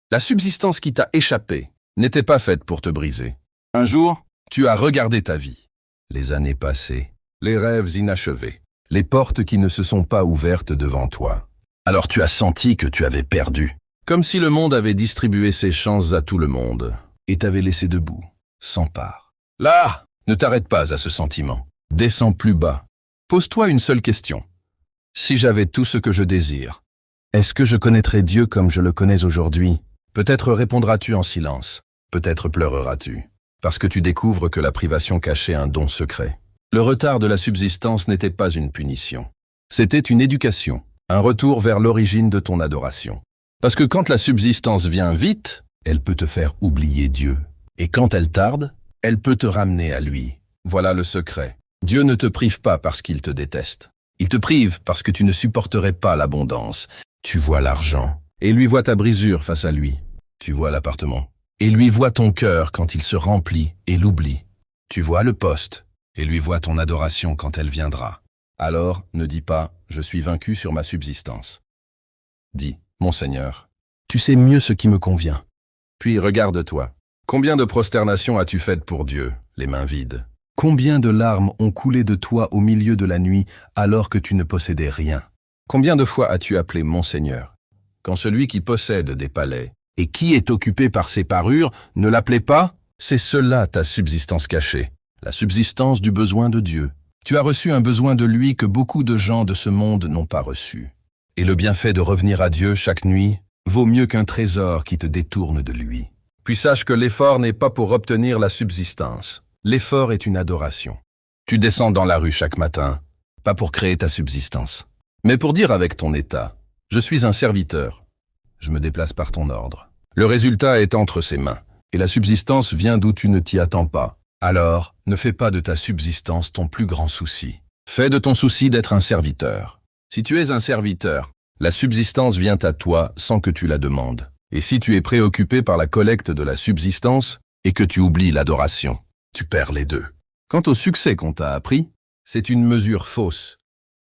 La subsistance qui t'a échappé n'était pas faite pour te briser. Un jour, tu as regardé ta vie. Les années passées, les rêves inachevés, les portes qui ne se sont pas ouvertes devant toi. Alors tu as senti que tu avais perdu, comme si le monde avait distribué ses chances à tout le monde et t'avait laissé debout, sans part. Là, ne t'arrête pas à ce sentiment. Descends plus bas. Pose-toi une seule question. Si j'avais tout ce que je désire, est-ce que je connaîtrais Dieu comme je le connais aujourd'hui? Peut-être répondras-tu en silence, peut-être pleureras-tu, parce que tu découvres que la privation cachait un don secret. Le retard de la subsistance n'était pas une punition. C'était une éducation, un retour vers l'origine de ton adoration. Parce que quand la subsistance vient vite, elle peut te faire oublier Dieu. Et quand elle tarde, elle peut te ramener à lui. Voilà le secret. Dieu ne te prive pas parce qu'il te déteste. Il te prive parce que tu ne supporterais pas l'abondance. Tu vois l'argent, et lui voit ta brisure face à lui. Tu vois l'appartement, et lui voit ton cœur quand il se remplit et l'oublie. Tu vois le poste, et lui voit ton adoration quand elle viendra. Alors, ne dis pas « Je suis vaincu sur ma subsistance ». Dis « Mon Seigneur, tu sais mieux ce qui me convient ». Puis regarde-toi. Combien de prosternations as-tu faites pour Dieu, les mains vides? Combien de larmes ont coulé de toi au milieu de la nuit alors que tu ne possédais rien? Combien de fois as-tu appelé mon Seigneur? Quand celui qui possède des palais et qui est occupé par ses parures ne l'appelait pas? C'est cela ta subsistance cachée, la subsistance du besoin de Dieu. Tu as reçu un besoin de lui que beaucoup de gens de ce monde n'ont pas reçu. Et le bienfait de revenir à Dieu chaque nuit vaut mieux qu'un trésor qui te détourne de lui. Puis sache que l'effort n'est pas pour obtenir la subsistance. L'effort est une adoration. Tu descends dans la rue chaque matin, pas pour créer ta subsistance, mais pour dire avec ton état « Je suis un serviteur, je me déplace par ton ordre ». Le résultat est entre ses mains, et la subsistance vient d'où tu ne t'y attends pas. Alors, ne fais pas de ta subsistance ton plus grand souci. Fais de ton souci d'être un serviteur. Si tu es un serviteur, la subsistance vient à toi sans que tu la demandes. Et si tu es préoccupé par la collecte de la subsistance et que tu oublies l'adoration, tu perds les deux. Quant au succès qu'on t'a appris, c'est une mesure fausse.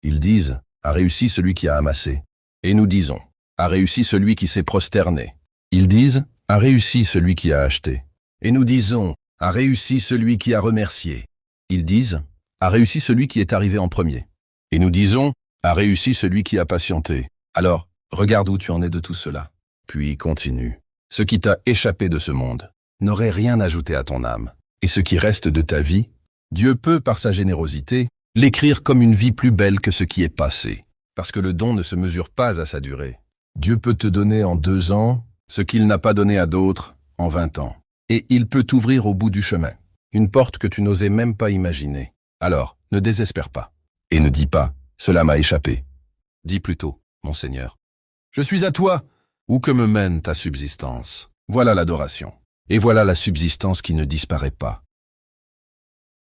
Ils disent « a réussi celui qui a amassé ». Et nous disons « a réussi celui qui s'est prosterné ». Ils disent « a réussi celui qui a acheté ». Et nous disons « a réussi celui qui a remercié ». Ils disent « a réussi celui qui est arrivé en premier ». Et nous disons « a réussi celui qui a patienté ». Alors, regarde où tu en es de tout cela. Puis continue. Ce qui t'a échappé de ce monde n'aurait rien ajouté à ton âme. Et ce qui reste de ta vie, Dieu peut, par sa générosité, l'écrire comme une vie plus belle que ce qui est passé. Parce que le don ne se mesure pas à sa durée. Dieu peut te donner en 2 ans ce qu'il n'a pas donné à d'autres en 20 ans. Et il peut t'ouvrir au bout du chemin, une porte que tu n'osais même pas imaginer. Alors, ne désespère pas. Et ne dis pas « Cela m'a échappé ». Dis plutôt « Mon Seigneur, je suis à toi ». Où que me mène ta subsistance? Voilà l'adoration. Et voilà la subsistance qui ne disparaît pas.